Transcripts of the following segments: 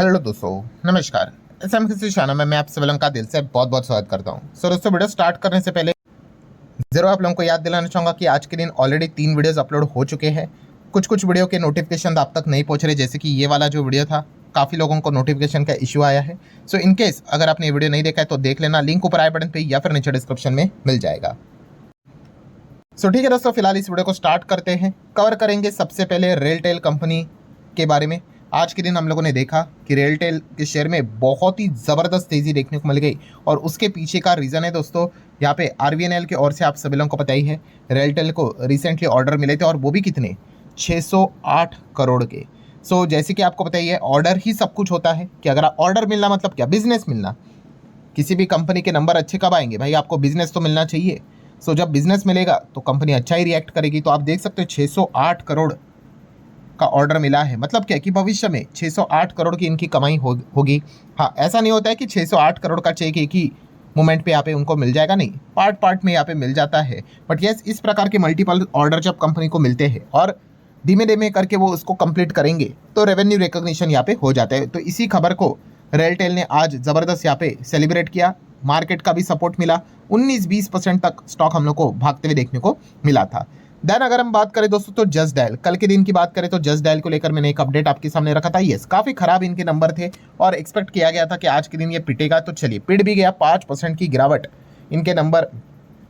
Hello दोस्तों, नमस्कार। SM किसी चैनल में मैं आप सभी लोगों का दिल से बहुत बहुत स्वागत करता हूं। दोस्तों, वीडियो स्टार्ट करने से पहले जरूर आप लोगों को याद दिलाना चाहूँगा कि आज के दिन ऑलरेडी 3 वीडियोस अपलोड हो चुके हैं। कुछ वीडियो के नोटिफिकेशन आप तक नहीं पहुँच रहे, जैसे कि ये वाला जो वीडियो था, काफ़ी लोगों को नोटिफिकेशन का इशू आया है। सो इनकेस अगर आपने ये वीडियो नहीं देखा है तो देख लेना, लिंक ऊपर आई बटन पर या फिर नीचे डिस्क्रिप्शन में मिल जाएगा। ठीक है दोस्तों, फिलहाल इस वीडियो को स्टार्ट करते हैं। कवर करेंगे सबसे पहले रेलटेल कंपनी के बारे में। आज के दिन हम लोगों ने देखा कि रेलटेल के शेयर में बहुत ही ज़बरदस्त तेज़ी देखने को मिल गई और उसके पीछे का रीज़न है दोस्तों, यहाँ पे आरवीएनएल की ओर से आप सभी लोगों को पता ही है, रेलटेल को रिसेंटली ऑर्डर मिले थे और वो भी कितने, 608 करोड़ के। जैसे कि आपको पता ही है, ऑर्डर ही सब कुछ होता है कि अगर ऑर्डर मिलना मतलब क्या, बिजनेस मिलना। किसी भी कंपनी के नंबर अच्छे कब आएंगे भाई, आपको बिजनेस तो मिलना चाहिए। जब बिजनेस मिलेगा तो कंपनी अच्छा ही रिएक्ट करेगी। तो आप देख सकते हो 608 करोड़ का ऑर्डर मिला है, मतलब क्या कि भविष्य में 608 करोड़ की इनकी कमाई होगी। हाँ, ऐसा नहीं होता है कि 608 करोड़ का चेक एक ही मोमेंट पे यहाँ पे उनको मिल जाएगा, नहीं, पार्ट पार्ट में यहाँ पे मिल जाता है। बट यस, इस प्रकार के मल्टीपल ऑर्डर जब कंपनी को मिलते हैं और धीमे धीमे करके वो उसको कंप्लीट करेंगे तो रेवेन्यू रिकॉग्निशन यहाँ पे हो जाता है। तो इसी खबर को रेलटेल ने आज ज़बरदस्त यहाँ पे सेलिब्रेट किया। मार्केट का भी सपोर्ट मिला, 19-20% तक स्टॉक हम लोग को भागते हुए देखने को मिला था। देन अगर हम बात करें दोस्तों तो जस्ट डायल, कल के दिन की बात करें तो जस्ट डायल को लेकर मैंने एक अपडेट आपके सामने रखा था। यस, काफ़ी खराब इनके नंबर थे और एक्सपेक्ट किया गया था कि आज के दिन ये पिटेगा, तो चलिए पिट भी गया। 5% की गिरावट इनके नंबर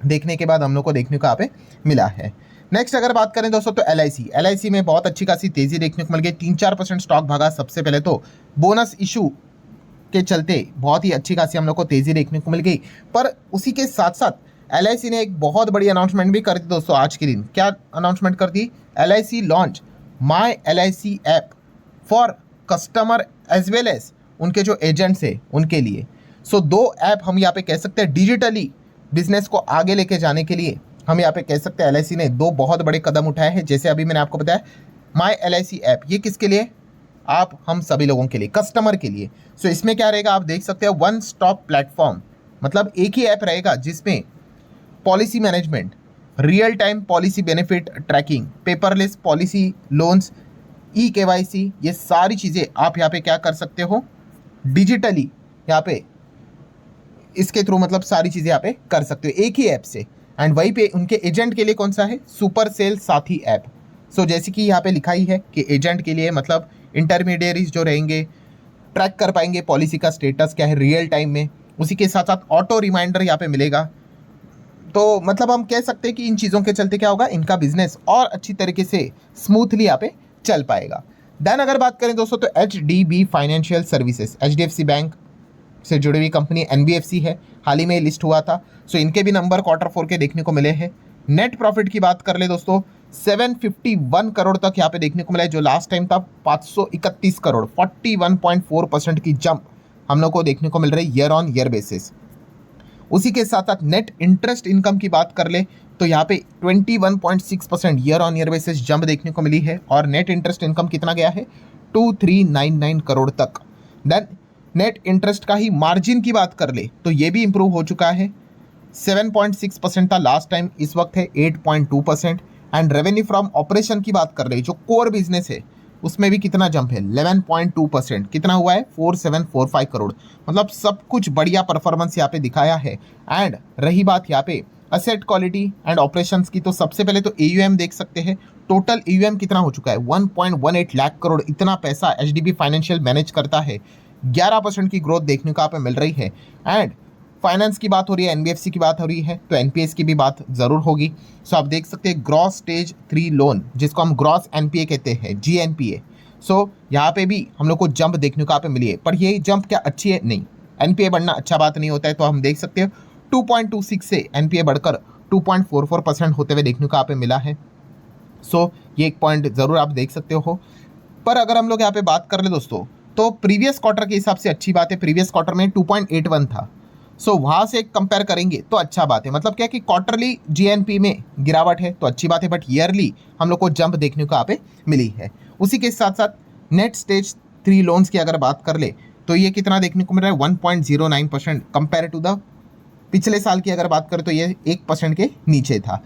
देखने के बाद हम लोग को देखने को यहाँ पे मिला है। नेक्स्ट अगर बात करें दोस्तों तो एलआईसी में बहुत अच्छी खासी तेजी देखने को मिल गई, 3-4% स्टॉक भागा। सबसे पहले तो बोनस इशू के चलते बहुत ही अच्छी खासी हम लोग को तेजी देखने को मिल गई, पर उसी के साथ साथ एलआईसी ने एक बहुत बड़ी अनाउंसमेंट भी कर दी दोस्तों आज के दिन। क्या अनाउंसमेंट कर दी? LIC launch my LIC app for customer as well as उनके जो एजेंट्स है उनके लिए। 2 ऐप हम यहाँ पे कह सकते हैं डिजिटली बिजनेस को आगे लेके जाने के लिए। हम यहाँ पे कह सकते हैं एलआईसी ने 2 बहुत बड़े कदम उठाए हैं। जैसे अभी मैंने आपको बताया, माई एलआईसी ऐप, ये किसके लिए? आप हम सभी लोगों के लिए, कस्टमर के लिए। इसमें क्या रहेगा, आप देख सकते हैं, वन स्टॉप प्लेटफॉर्म, मतलब एक ही ऐप रहेगा जिसमें policy management, real time policy benefit tracking, paperless policy loans, KYC, ये सारी चीज़ें आप यहाँ पे क्या कर सकते हो, डिजिटली यहाँ पे इसके थ्रू, मतलब सारी चीज़ें यहाँ पे कर सकते हो एक ही ऐप से। एंड वहीं पे उनके एजेंट के लिए कौन सा है, सुपर सेल साथी ऐप। जैसे कि यहाँ पे लिखा ही है कि एजेंट के लिए, मतलब इंटरमीडियरीज जो रहेंगे, ट्रैक कर पाएंगे पॉलिसी का स्टेटस क्या है रियल टाइम में। उसी के साथ साथ ऑटो रिमाइंडर यहाँ पे मिलेगा। तो मतलब हम कह सकते हैं कि इन चीज़ों के चलते क्या होगा, इनका बिजनेस और अच्छी तरीके से स्मूथली यहाँ पे चल पाएगा। देन अगर बात करें दोस्तों तो HDB financial services, HDFC bank से जुड़ी हुई कंपनी, NBFC है, हाल ही में लिस्ट हुआ था। इनके भी नंबर Q4 के देखने को मिले हैं। नेट प्रॉफिट की बात कर ले दोस्तों, 751 करोड़ तक यहाँ पे देखने को मिला है, जो लास्ट टाइम था 531 करोड़, 41.4% की जंप हम लोग को देखने को मिल रही है ईयर ऑन ईयर बेसिस। उसी के साथ साथ नेट इंटरेस्ट इनकम की बात कर ले तो यहाँ पे 21.6% year on year basis jump देखने को मिली है और नेट इंटरेस्ट इनकम कितना गया है, 2399 करोड़ तक। देन नेट इंटरेस्ट का ही मार्जिन की बात कर ले तो ये भी इंप्रूव हो चुका है, 7.6% था लास्ट टाइम, इस वक्त है 8.2%। एंड रेवेन्यू फ्रॉम ऑपरेशन की बात कर रहे, जो कोर बिजनेस है, उसमें भी कितना जंप है, 11.2%, कितना हुआ है, 4745 करोड़। मतलब सब कुछ बढ़िया परफॉर्मेंस यहाँ पे दिखाया है। एंड रही बात यहाँ पे असेट क्वालिटी एंड ऑपरेशंस की, तो सबसे पहले तो AUM देख सकते हैं। टोटल AUM कितना हो चुका है, 1.18 लाख करोड़। इतना पैसा HDB फाइनेंशियल मैनेज करता है, 11% की ग्रोथ देखने को यहाँ पे मिल रही है। एंड फाइनेंस की बात हो रही है, NBFC की बात हो रही है, तो NPS की भी बात ज़रूर होगी। आप देख सकते हैं ग्रॉस स्टेज 3 लोन, जिसको हम ग्रॉस NPA कहते हैं, GNPA। यहाँ पे भी हम लोग को जंप देखने को यहाँ पे मिली है, पर ये जंप क्या अच्छी है, नहीं, NPA बढ़ना अच्छा बात नहीं होता है। तो हम देख सकते हैं 2.26 से NPA बढ़कर 2.44% होते हुए देखने को यहाँ पे मिला है। ये एक पॉइंट ज़रूर आप देख सकते हो। पर अगर हम लोग यहाँ पे बात कर ले दोस्तों, तो प्रीवियस क्वार्टर के हिसाब से अच्छी बात है, प्रीवियस क्वार्टर में 2.81 था। वहाँ से कंपेयर करेंगे तो अच्छा बात है। मतलब क्या कि क्वार्टरली GNP में गिरावट है तो अच्छी बात है, बट ईयरली हम लोग को जंप देखने को यहाँ पे मिली है। उसी के साथ साथ नेट स्टेज 3 लोन्स की अगर बात कर ले तो ये कितना देखने को मिल रहा है, 1.09% कंपेयर टू द पिछले साल की अगर बात करें तो ये 1% के नीचे था।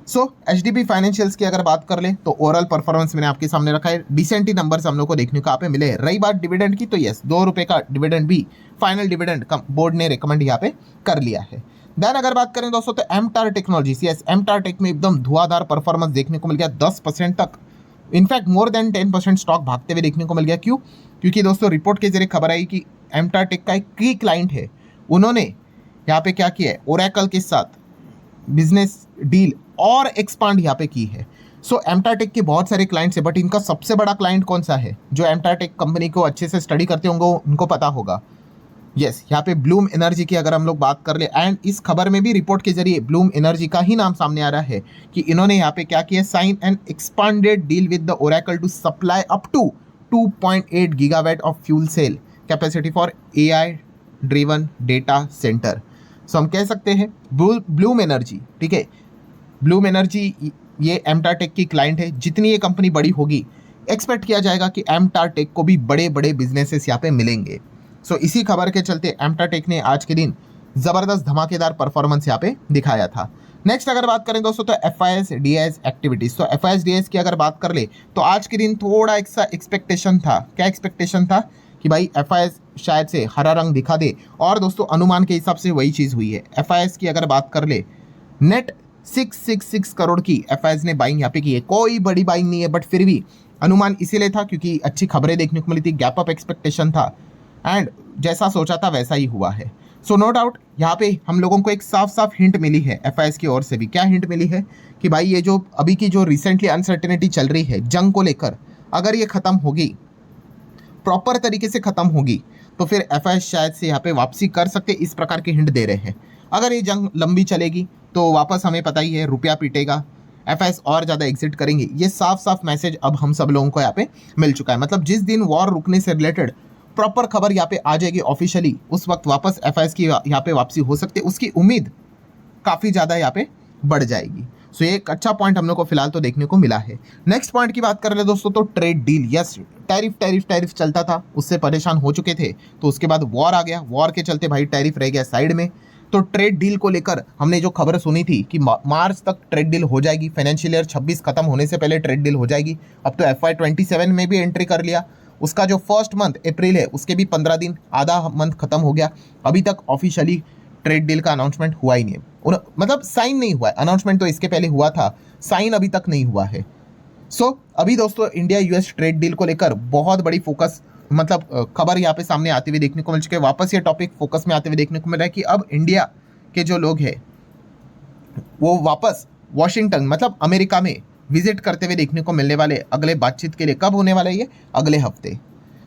सो HDB फाइनेंशियल्स की अगर बात कर ले तो ओवरऑल परफॉर्मेंस मैंने आपके सामने रखा है, डिसेंट ही नंबर्स हम लोग को देखने को यहाँ पे मिले। रही बात डिविडेंड की तो यस, 2 रुपए का डिविडेंड भी फाइनल डिविडेंड बोर्ड ने रिकमेंड यहाँ पे कर लिया है। देन अगर बात करें दोस्तों तो एमटार टेक्नोलॉजीज, यस एमटार टेक में एकदम धुआंधार परफॉर्मेंस देखने को मिल गया, 10% तक, इनफैक्ट मोर देन 10% स्टॉक भागते हुए देखने को मिल गया। क्यों? क्योंकि दोस्तों रिपोर्ट के जरिए खबर आई कि एमटार टेक का एक की क्लाइंट है, उन्होंने यहाँ पे क्या किया है, ओरेकल के साथ बिजनेस डील और एक्सपांड यहाँ पे की है। सो एमटार टेक के बहुत सारे क्लाइंट्स है, बट इनका सबसे बड़ा क्लाइंट कौन सा है? जो एमटार टेक कंपनी को अच्छे से स्टडी करते होंगे उनको पता होगा। यस, यहाँ पे ब्लूम एनर्जी की अगर हम लोग बात कर ले, एंड इस खबर में भी रिपोर्ट के जरिए ब्लूम एनर्जी का ही नाम सामने आ रहा है कि इन्होंने यहाँ पे क्या किया, sign an expanded deal with the Oracle to supply up to 2.8 gigawatt of fuel cell capacity for AI driven data centre. So हम कह सकते हैं ब्लूम एनर्जी, ठीक है, ब्लूम एनर्जी ये एमटार टेक की क्लाइंट है। जितनी ये कंपनी बड़ी होगी, एक्सपेक्ट किया जाएगा कि एमटार टेक को भी बड़े बड़े बिजनेसेस यहाँ पे मिलेंगे। सो इसी खबर के चलते एमटार टेक ने आज के दिन ज़बरदस्त धमाकेदार परफॉर्मेंस यहाँ पे दिखाया था। नेक्स्ट अगर बात करें दोस्तों तो FIS DIS एक्टिविटीज़, तो FIS DIS की अगर बात कर ले तो आज के दिन थोड़ा एक सा एक्सपेक्टेशन था। क्या एक्सपेक्टेशन था? कि भाई FIS शायद से हरा रंग दिखा दे, और दोस्तों अनुमान के हिसाब से वही चीज़ हुई है। FIS की अगर बात कर ले, नेट 666 करोड़ की FIS ने बाइंग यहाँ पे की है। कोई बड़ी बाइंग नहीं है, बट फिर भी अनुमान इसीलिए था क्योंकि अच्छी खबरें देखने को मिली थी, गैप अप एक्सपेक्टेशन था, एंड जैसा सोचा था वैसा ही हुआ है। सो नो डाउट यहाँ पे हम लोगों को एक साफ साफ हिंट मिली है FIS की ओर से भी। क्या हिंट मिली है? कि भाई ये जो अभी की जो रिसेंटली अनसर्टेनिटी चल रही है जंग को लेकर, अगर ये ख़त्म होगी, प्रॉपर तरीके से ख़त्म होगी, तो फिर FIS शायद से यहाँ पे वापसी कर सकते, इस प्रकार के हिंट दे रहे हैं। अगर ये जंग लंबी चलेगी तो वापस हमें पता ही है रुपया पीटेगा, FIS और ज़्यादा एग्जिट करेंगे। ये साफ साफ मैसेज अब हम सब लोगों को यहाँ पे मिल चुका है। मतलब जिस दिन वॉर रुकने से रिलेटेड प्रॉपर खबर यहाँ पे आ जाएगी ऑफिशियली, उस वक्त वापस FIS की यहाँ पे वापसी हो सकती है, उसकी उम्मीद काफ़ी ज़्यादा यहाँ पे बढ़ जाएगी। सो ये एक अच्छा पॉइंट हम लोग को फिलहाल तो देखने को मिला है। नेक्स्ट पॉइंट की बात कर रहे दोस्तों तो ट्रेड डील, यस टैरिफ चलता था, उससे परेशान हो चुके थे, तो उसके बाद वॉर आ गया, वॉर के चलते भाई टैरिफ रह गया साइड में। तो ट्रेड डील को लेकर हमने जो खबर सुनी थी कि मार्च तक ट्रेड डील हो जाएगी, फाइनेंशियल ईयर 26 खत्म होने से पहले ट्रेड डील हो जाएगी। अब तो FY 27 में भी एंट्री कर लिया, उसका जो फर्स्ट मंथ अप्रैल है उसके भी 15 दिन, आधा मंथ खत्म हो गया, अभी तक ऑफिशियली ट्रेड डील का अनाउंसमेंट हुआ ही नहीं है, मतलब साइन नहीं हुआ है। अनाउंसमेंट तो इसके पहले हुआ था, साइन अभी तक नहीं हुआ है। सो अभी दोस्तों इंडिया US ट्रेड डील को लेकर बहुत बड़ी फोकस, मतलब खबर यहाँ पे सामने आती हुई देखने को मिल चुकी है। वापस ये टॉपिक फोकस में आते हुए देखने को मिल रहा है कि अब इंडिया के जो लोग हैं वो वापस वॉशिंगटन, मतलब अमेरिका में विजिट करते हुए देखने को मिलने वाले। अगले बातचीत के लिए कब होने वाला है? ये अगले हफ्ते।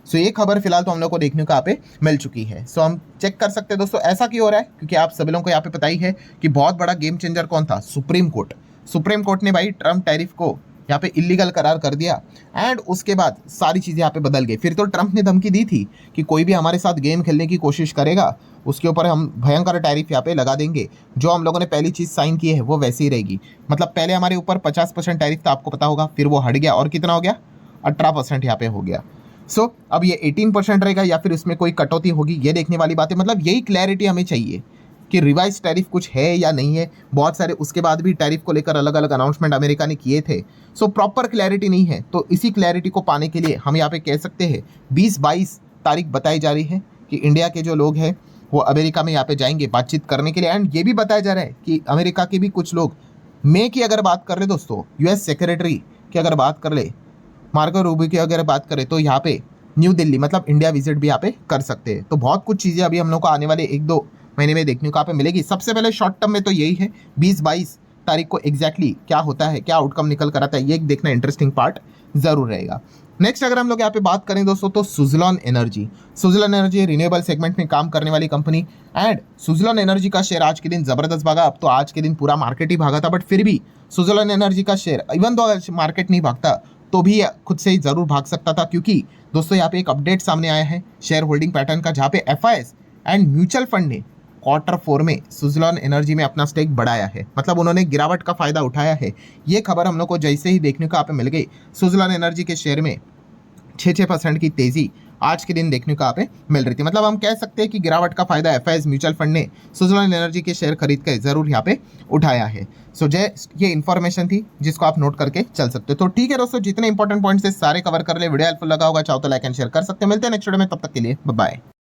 सो ये खबर फिलहाल तो हम लोग को देखने को यहाँ पे मिल चुकी है। सो हम चेक कर सकते हैं दोस्तों ऐसा क्यों हो रहा है, क्योंकि आप सभी लोगों को यहाँ पे पता ही है कि बहुत बड़ा गेम चेंजर कौन था? Supreme court. सुप्रीम कोर्ट ने भाई ट्रम्प टैरिफ को यहाँ पे इलीगल करार कर दिया, एंड उसके बाद सारी चीज़ें यहाँ पे बदल गई। फिर तो ट्रम्प ने धमकी दी थी कि कोई भी हमारे साथ गेम खेलने की कोशिश करेगा उसके ऊपर हम भयंकर टैरिफ यहाँ पे लगा देंगे। जो हम लोगों ने पहली चीज़ साइन की है वो वैसी ही रहेगी। मतलब पहले हमारे ऊपर 50% टैरिफ था, आपको पता होगा, फिर वो हट गया और कितना हो गया? 18% यहाँ पे हो गया। सो अब ये 18% रहेगा या फिर उसमें कोई कटौती होगी, ये देखने वाली बात है। मतलब यही क्लैरिटी हमें चाहिए कि रिवाइज टैरिफ कुछ है या नहीं है। बहुत सारे उसके बाद भी टैरिफ को लेकर अलग अलग अनाउंसमेंट अमेरिका ने किए थे। सो प्रॉपर क्लैरिटी नहीं है, तो इसी क्लैरिटी को पाने के लिए हम यहाँ पे कह सकते हैं 20-22 तारीख बताई जा रही है कि इंडिया के जो लोग हैं वो अमेरिका में यहाँ पे जाएंगे बातचीत करने के लिए। एंड ये भी बताया जा रहा है कि अमेरिका के भी कुछ लोग, मे की अगर बात कर ले दोस्तों, US सेक्रेटरी की अगर बात कर ले, मार्को रूबियो की अगर बात करें, तो यहाँ पे न्यू दिल्ली, मतलब इंडिया विजिट भी यहाँ पे कर सकते हैं। तो बहुत कुछ चीज़ें अभी हम लोग को आने वाले 1-2 महीने में देखने को यहाँ पे मिलेगी। सबसे पहले शॉर्ट टर्म में तो यही है 20-22 तारीख को एग्जैक्टली क्या होता है, क्या आउटकम निकल कर आता है, ये देखना इंटरेस्टिंग पार्ट जरूर रहेगा। नेक्स्ट अगर हम लोग यहाँ पे बात करें दोस्तों तो सुजलॉन एनर्जी रिन्यूएबल सेगमेंट में काम करने वाली कंपनी, एंड सुजलॉन एनर्जी का शेयर आज के दिन जबरदस्त भागा। अब तो आज के दिन पूरा मार्केट ही भागा था, बट फिर भी सुजलॉन एनर्जी का शेयर, इवन दो मार्केट नहीं भागता तो भी खुद से ही जरूर भाग सकता था, क्योंकि दोस्तों यहाँ पे एक अपडेट सामने आया है शेयर होल्डिंग पैटर्न का, जहाँ पे FIS एंड म्यूचुअल फंड ने Q4 में सुजलॉन एनर्जी में अपना स्टेक बढ़ाया है। मतलब उन्होंने गिरावट का फायदा उठाया है। ये खबर हम लोग को जैसे ही देखने को यहाँ पे मिल गई, सुजलॉन एनर्जी के शेयर में 6% की तेजी आज के दिन देखने को यहाँ पे मिल रही थी। मतलब हम कह सकते हैं कि गिरावट का फायदा एफआईएस म्यूचुअल फंड ने सुजलॉन एनर्जी के शेयर खरीद कर जरूर यहाँ पे उठाया है। सो ये इन्फॉर्मेशन थी जिसको आप नोट करके चल सकते हो। तो ठीक है दोस्तों, जितने इंपॉर्टेंट पॉइंट्स है सारे कवर कर ले। वीडियो हेल्पफुल लगा होगा, चाहो तो लाइक एंड शेयर कर सकते हो। मिलते हैं नेक्स्ट वीडियो में, तब तक के लिए बाय बाय।